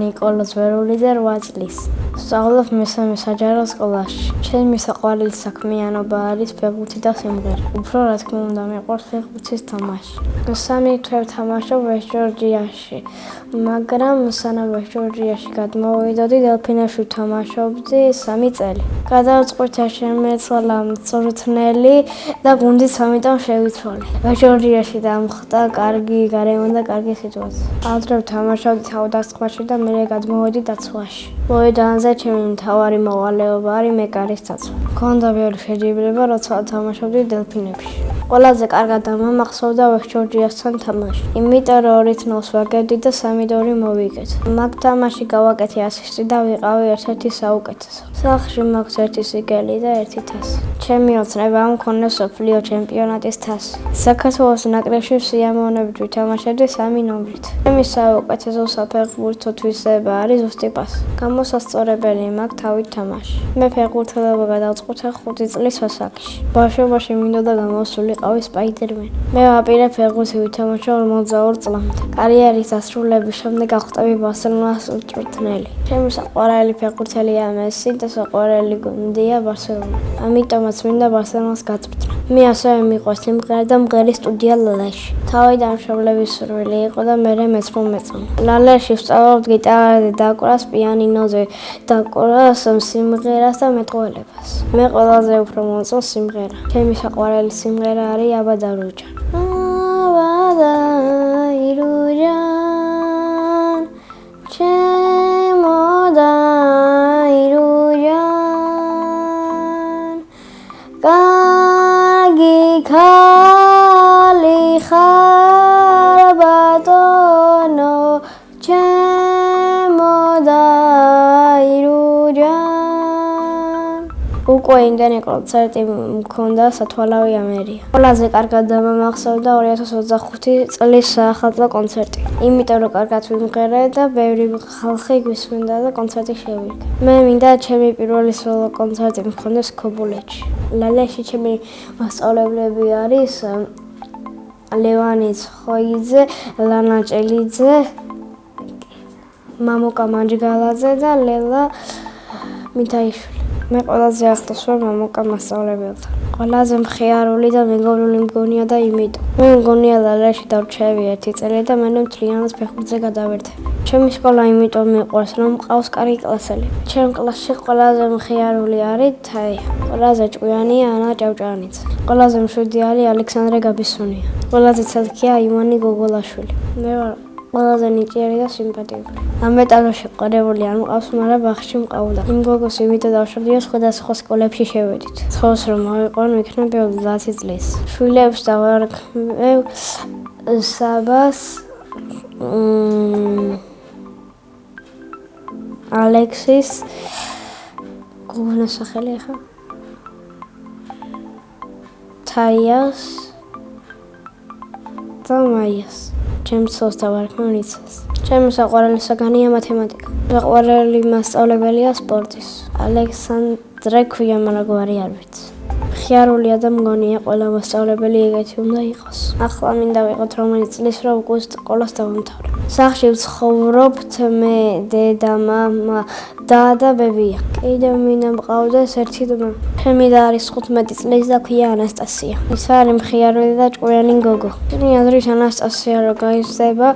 ნიკოლოზ ვერულიძე 8 წლის. სწავლობ მესამე საჯარო სკოლაში. ჩემი საყვარელი საქმიანობა არის ფეხბურთი და სიმღერა. უფრო რა თქმა უნდა მიყვარს ფეხბურთის თამაში. 3 თვე ვთამაშობ ვესტჯორჯიაში, მაგრამ სანამ ვესტჯორჯიაში გადმოვიდოდი, დელფინებში ვთამაშობდი 3 წელი. გადავწყვიტე შემეცვალა მწვრთნელი და გუნდიც ამიტომ შევიცვალე. ვესტჯორჯიაში დამხდა კარგი გარემო და კარგი სიტუაცია. ადრე ვთამაშობდი თავდასხმაში და მერე გადმოვედი დაცვაში. მოედანზე ჩემი მთავარი მოვალეობა არის მეკარის დაცვა. მქონდა ბევრი შეჯიბრება, როცა ვთამაშობდი დელფინებში. ყველაზე კარგად დამამახსოვრდა ვესტჯორჯიასთან თამაში. იმიტომ რომ 2-0 ვაგებდი და 3-2 მოვიგეთ. მაგ თამაში გავაკეთე ასისტი და ვიყავი ერთ-ერთი საუკეთესო. სახლში მაქვს 1 სიგელი და 1 თასი. ჩემი ოცნება მქონდა მსოფლიო ჩემპიონატის თასი. საქართველოს ნაკრებში სიამოვნებით ვითამაშებდი 3 ნომრით. ჩემი საუკეთესო საფეხბურთო თვისება არის ზუსტი პასი. გამოსასწორებელი მაქვს თავით თამაში. მე ფეხბურთელობა გადავწყვიტე 5 წლის ასაკში. ბავშვობაში მინდოდა გამოსულიყავი სპაიდერმენი. მე ვაპირებ ფეხბურთი ვითამაშო 42 წლამდე. კარიერის დასრულების შემდეგ გავხდები ბარსელონას მწვრთნელი. ჩემი საყვარელი ფეხბურთელია მესი და საყვარელი გუნდია ბარსელონა. ამიტომაც მინდა ბარსელონას გაწვრთნა. მე ასევე მიყვარს სიმღერა და მღერის სტუდია ლალაში. თავიდან მშობლების სურვილი იყო და მერე მეც მომეწონა. ლალაში ვსწავლობ გიტარაზე დაკვრას, პიანინოზე დაკვრას, სიმღერას და მეტყველებას. მე ყველაზე უფრო მომწონს სიმღერა. ჩემი საყვარელი სიმღერა არის აბა დარუჯან. აბა დარუჯან, ჩემო დარუჯან, კარგი ქალი ხარ ბატონო, ჩემო დარუჯან. უკვე იმდენი კონცერტი მქონდა სათვალავი ამერია. ყველაზე კარგად დამამახსოვრდა 2025 წლის საახალწლო კონცერტი. იმიტომ რომ კარგად ვიმღერე და ბევრი ხალხი გვისმენდა და კონცერტი შევიგე. მე მინდა ჩემი პირველი სოლო კონცერტი მქონდეს ქობულეთში. ლალაში ჩემი მასწავლებლები არის ლევანი ცხოიძე, ლანა ჭელიძე, მამუკა მანჯგალაძე და ლელა მითაიშვილი. მე ყველაზე ახლოს ვარ მამუკა მასწავლებელთან. ყველაზე მხიარული და მეგობრული მგონია და იმიტომ. მე მგონია ლალაში დავრჩები 1 წელი და მე მთლიანად ფეხბურთზე გადავერთები. ჩემი სკოლა იმიტომ მიყვარს, რომ მყავს კარგი კლასელი. ჩემ კლასში ყველაზე მხიარული არის თაია. ყველაზე ჭკვიანია ანა ჭავჭავანიძე. ყველაზე მშვიდი არის ალექსანდრე გაბისონია. ყველაზე ცალკეა ივანი გოგოლაშვილი. მე ვარ ყველაზე ნიჭიერი და სიმპათიური. ამ ეტაპში ყარებული არ მყავს, მაგრამ ბაღში მყავდა. იმ გოგოს იმიტომ დავშორდია სხვადასხვა სკოლებში შევედით. თავს რომ მოვიყვან ვიქნები 30 წლის. შვილებს დავარქმევ საბას, ალექსის, გოგონა სახელი ახლა? თაიას და მაიას. ჩემს ცოლს დავარქმევ ნიცას. ჩემი საყვარელი საგანია მათემატიკა. საყვარელი მასწავლებელია სპორტის. ალექსანდრე ქუიამარაგვარი არ ვიცი. მხიარულია და მგონია ყველა მასწავლებელი ეგეთი უნდა იყოს. ახლა მინდა ვიყოთ რომელიც წლის რომ უკვე სკოლას დავამთავრე. სახლში ვცხოვრობთ მე, დედა, მამა, და და ბებია. კიდევ მინდა მყავდეს ერთი ძმა. ჩემი და არის 15 წლის და ქვია ანასტასია. ის არის მხიარული და ჭკვიანი გოგო. შენი აზრით ანასტასია რო გაიზრდება,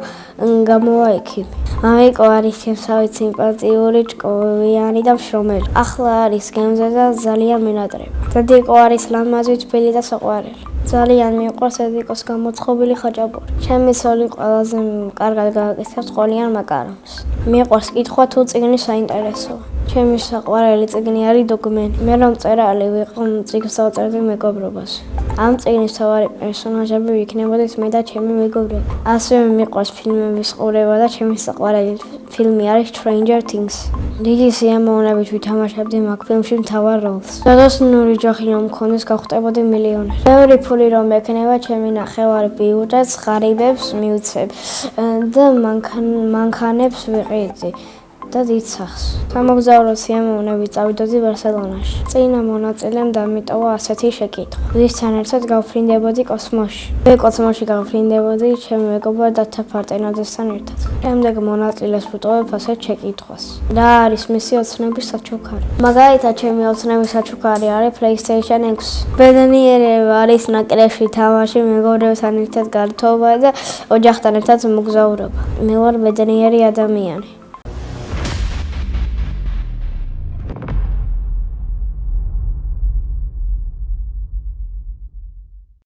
გამოვა ექიმი. მამიკო არის შემსავით სიმპათიური, ჭკვიანი და მშრომელი. ახლა არის გემზე და ძალიან მენატრება. დედიკო არის ლამაზი, თბილი და საყვარელი. ძალიან მიყვარს დედიკოს გამოცხობილი ხაჭაპური. ჩემი ცოლი ყველაზე კარგად გააკეთებს ყოლიან მაკარონს. მიყვარს კითხვა თუ წიგნი საინტერესოა. ჩემი საყვარელი წიგნი არის დოკუმენტი. მე რომ მწერალი ვიყო, წიგნს დავწერდი მეგობრობას. ამ წიგნის მთავარი პერსონაჟები ვიქნებოდით მე და ჩემი მეგობრები. ასევე მიყვარს ფილმების ყურება და ჩემი საყვარელი ფილმი არის Stranger Things. დიდი სიამოვნებით ვითამაშებდი მაგ ფილმში მთავარ როლს. დადოსნური ჯოხი რომ მქონდეს გავხდებოდი მილიონერი. ბევრი ფული რომ მექნება, ჩემი ნახევარი ბიუჯეტს ღარიბებს მივცემ და მანქანებს ვიყიდი. და დიდსახს. სამოგზაურო სიამოვნებით წავიდოდი ბარსელონაში. წინა მონაწილემ დამიტოვა ასეთი შეკითხვა. ვისთან ერთად გავფრინდებოდი კოსმოსში? მე კოსმოსში გავფრინდებოდი ჩემი მეგობარ დათა ფარტენაძესთან ერთად. შემდეგ მონაწილეს ვუტყობებ ასეთ შეკითხვას. რა არის მისი ოცნების საჩუქარი? მაგალითად, ჩემი ოცნების საჩუქარი არის PlayStation 6. ბედნიერება არის ნაკრებში თამაში, მეგობრებთან ერთად გართობა და ოჯახთან ერთად მოგზაურობა. მე ვარ ბედნიერი ადამიანი.